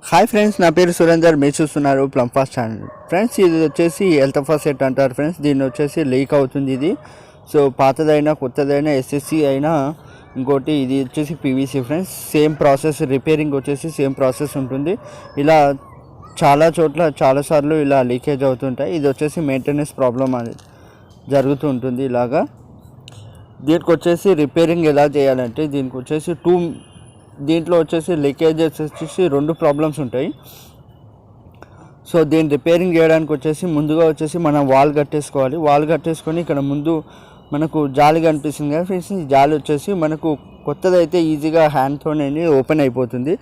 Hi friends, నా పేరు సురేందర్. మీరు చూస్తున్నారు ప్లంఫాస్ట్ ఛానల్. ఫ్రెండ్స్, ఇది వచ్చేసి హెల్త్ ఫాసెట్ అంటారు ఫ్రెండ్స్. దీన్ని వచ్చేసి లీక్ అవుతుంది ఇది. సో పాతదైనా కొత్తదైనా ఎస్ఎస్సి అయినా ఇంకోటి ఇది వచ్చేసి PVC friends. Same process, repairing వచ్చేసి సేమ్ ప్రాసెస్ ఉంటుంది. ఇలా చాలా చోట్ల చాలాసార్లు ఇలా లీకేజ్ అవుతుంటాయి. ఇది వచ్చేసి మెయింటెనెన్స్ ప్రాబ్లం అనేది జరుగుతూ ఉంటుంది. ఇలాగా దీనికి వచ్చేసి రిపేరింగ్ ఎలా చేయాలంటే దీనికి వచ్చేసి దీంట్లో వచ్చేసి లీకేజెస్ వచ్చేసి 2 ప్రాబ్లమ్స్ ఉంటాయి. సో దీన్ని రిపేరింగ్ చేయడానికి వచ్చేసి ముందుగా వచ్చేసి మనం వాల్ కట్టేసుకోవాలి. వాల్ కట్టేసుకొని ఇక్కడ ముందు మనకు జాలి కనిపిస్తుంది కదా ఫ్రెండ్స్, ఈ జాలి వచ్చేసి మనకు కొత్తదైతే ఈజీగా హ్యాండ్తోనే ఓపెన్ అయిపోతుంది.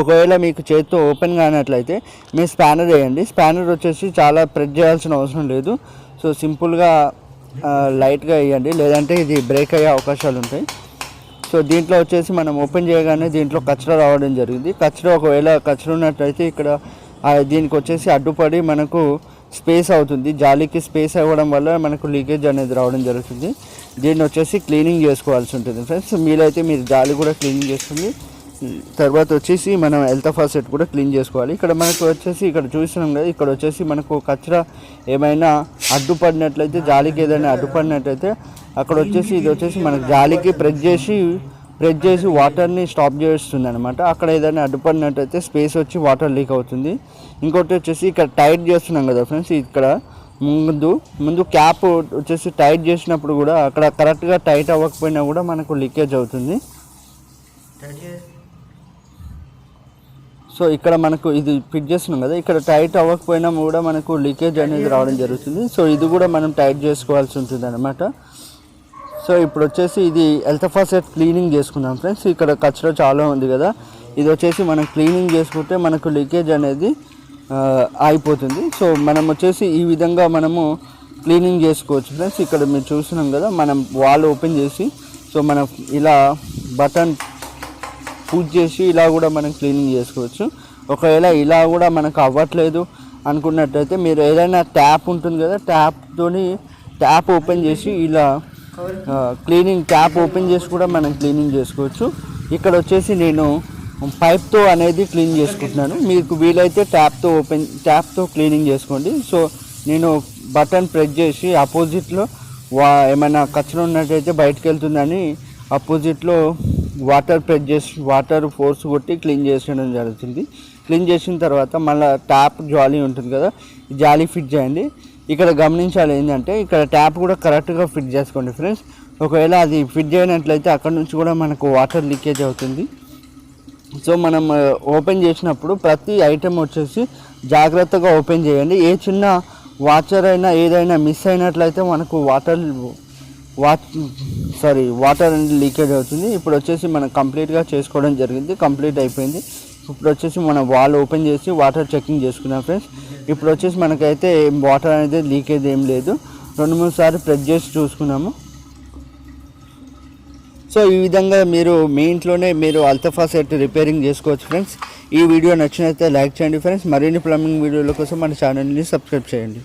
ఒకవేళ మీకు చేతితో ఓపెన్ కానట్లయితే మీరు స్పానర్ వేయండి. స్పానర్ వచ్చేసి చాలా ప్రెస్ చేయాల్సిన అవసరం లేదు. సో సింపుల్గా లైట్గా వేయండి, లేదంటే ఇది బ్రేక్ అయ్యే అవకాశాలు ఉంటాయి. సో దీంట్లో వచ్చేసి మనం ఓపెన్ చేయగానే దీంట్లో కచరా రావడం జరిగింది. ఒకవేళ కచరా ఉన్నట్లయితే ఇక్కడ దీనికి వచ్చేసి అడ్డుపడి మనకు స్పేస్ అవుతుంది. జాలీకి స్పేస్ అవ్వడం వల్ల మనకు లీకేజ్ అనేది రావడం జరుగుతుంది. దీన్ని వచ్చేసి క్లీనింగ్ చేసుకోవాల్సి ఉంటుంది ఫ్రెండ్స్. మీరైతే మీరు జాలి కూడా క్లీనింగ్ చేసుకుని తర్వాత వచ్చేసి మనం హెల్త్ ఫాసెట్ కూడా క్లీన్ చేసుకోవాలి. ఇక్కడ మనకు వచ్చేసి ఇక్కడ చూస్తున్నాం కదా, ఇక్కడ వచ్చేసి మనకు కచరా ఏమైనా అడ్డుపడినట్లయితే, జాలికి ఏదైనా అడ్డుపడినట్లయితే అక్కడ వచ్చేసి ఇది వచ్చేసి మనకు జాలికి ప్రెస్ చేసి వాటర్ని స్టాప్ చేస్తుంది అనమాట. అక్కడ ఏదైనా అడ్డుపడినట్టయితే స్పేస్ వచ్చి వాటర్ లీక్ అవుతుంది. ఇంకోటి వచ్చేసి ఇక్కడ టైట్ చేస్తున్నాం కదా ఫ్రెండ్స్, ఇక్కడ ముందు క్యాప్ వచ్చేసి టైట్ చేసినప్పుడు కూడా అక్కడ కరెక్ట్గా టైట్ అవ్వకపోయినా కూడా మనకు లీకేజ్ అవుతుంది. సో ఇక్కడ మనకు ఇది ఫిట్ చేస్తున్నాం కదా, ఇక్కడ టైట్ అవ్వకపోయినా కూడా మనకు లీకేజ్ అనేది రావడం జరుగుతుంది. సో ఇది కూడా మనం టైట్ చేసుకోవాల్సి ఉంటుంది అనమాట. సో ఇప్పుడు వచ్చేసి ఇది హెల్త్ ఫాసెట్ క్లీనింగ్ చేసుకుందాం ఫ్రెండ్స్. ఇక్కడ కచరా చాలా ఉంది కదా, ఇది వచ్చేసి మనం క్లీనింగ్ చేసుకుంటే మనకు లీకేజ్ అనేది అయిపోతుంది. సో మనం వచ్చేసి ఈ విధంగా మనము క్లీనింగ్ చేసుకోవచ్చు ఫ్రెండ్స్. ఇక్కడ మీరు చూస్తున్నాం కదా, మనం వాల్ ఓపెన్ చేసి సో మనం ఇలా బటన్ పుష్ చేసి ఇలా కూడా మనం క్లీనింగ్ చేసుకోవచ్చు. ఒకవేళ ఇలా కూడా మనకు అవ్వట్లేదు అనుకున్నట్టయితే మీరు ఏదైనా ట్యాప్ ఉంటుంది కదా, ట్యాప్ ఓపెన్ చేసి ఇలా ట్యాప్ ఓపెన్ చేసి కూడా మనం క్లీనింగ్ చేసుకోవచ్చు. ఇక్కడ వచ్చేసి నేను పైప్తో అనేది క్లీన్ చేసుకుంటున్నాను. మీకు వీలైతే ట్యాప్తో క్లీనింగ్ చేసుకోండి. సో నేను బటన్ ప్రెస్ చేసి ఆపోజిట్లో ఏమైనా కచరా ఉన్నట్టయితే బయటకు వెళ్తుందని ఆపోజిట్లో వాటర్ ఫోర్స్ కొట్టి క్లీన్ చేసడం జరుగుతుంది. క్లీన్ చేసిన తర్వాత మళ్ళీ ట్యాప్ జాలీ ఉంటుంది కదా, జాలీ ఫిట్ చేయండి. ఇక్కడ గమనించాలి ఏంటంటే ఇక్కడ ట్యాప్ కూడా కరెక్ట్గా ఫిట్ చేసుకోండి ఫ్రెండ్స్. ఒకవేళ అది ఫిట్ చేయనట్లయితే అక్కడ నుంచి కూడా మనకు వాటర్ లీకేజ్ అవుతుంది. సో మనం ఓపెన్ చేసినప్పుడు ప్రతి ఐటెం వచ్చేసి జాగ్రత్తగా ఓపెన్ చేయండి. ఏ చిన్న వాచర్ అయినా ఏదైనా మిస్ అయినట్లయితే మనకు వాటర్ అనేది లీకేజ్ అవుతుంది. ఇప్పుడు వచ్చేసి మనం కంప్లీట్గా చేసుకోవడం జరిగింది, కంప్లీట్ అయిపోయింది. ఇప్పుడు వచ్చేసి మనం వాల్ ఓపెన్ చేసి వాటర్ చెకింగ్ చేసుకున్నాం ఫ్రెండ్స్. ఇప్పుడు వచ్చేసి మనకైతే వాటర్ అనేది లీకేజ్ ఏం లేదు. 2-3 సార్లు ప్రెస్ చేసి చూసుకున్నాము. సో ఈ విధంగా మీరు మీ ఇంట్లోనే మీరు హెల్త్ ఫాసెట్ రిపేరింగ్ చేసుకోవచ్చు ఫ్రెండ్స్. ఈ వీడియో నచ్చినట్లయితే లైక్ చేయండి ఫ్రెండ్స్. మరిన్ని ప్లంబింగ్ వీడియోల కోసం మన ఛానల్ని సబ్స్క్రైబ్ చేయండి.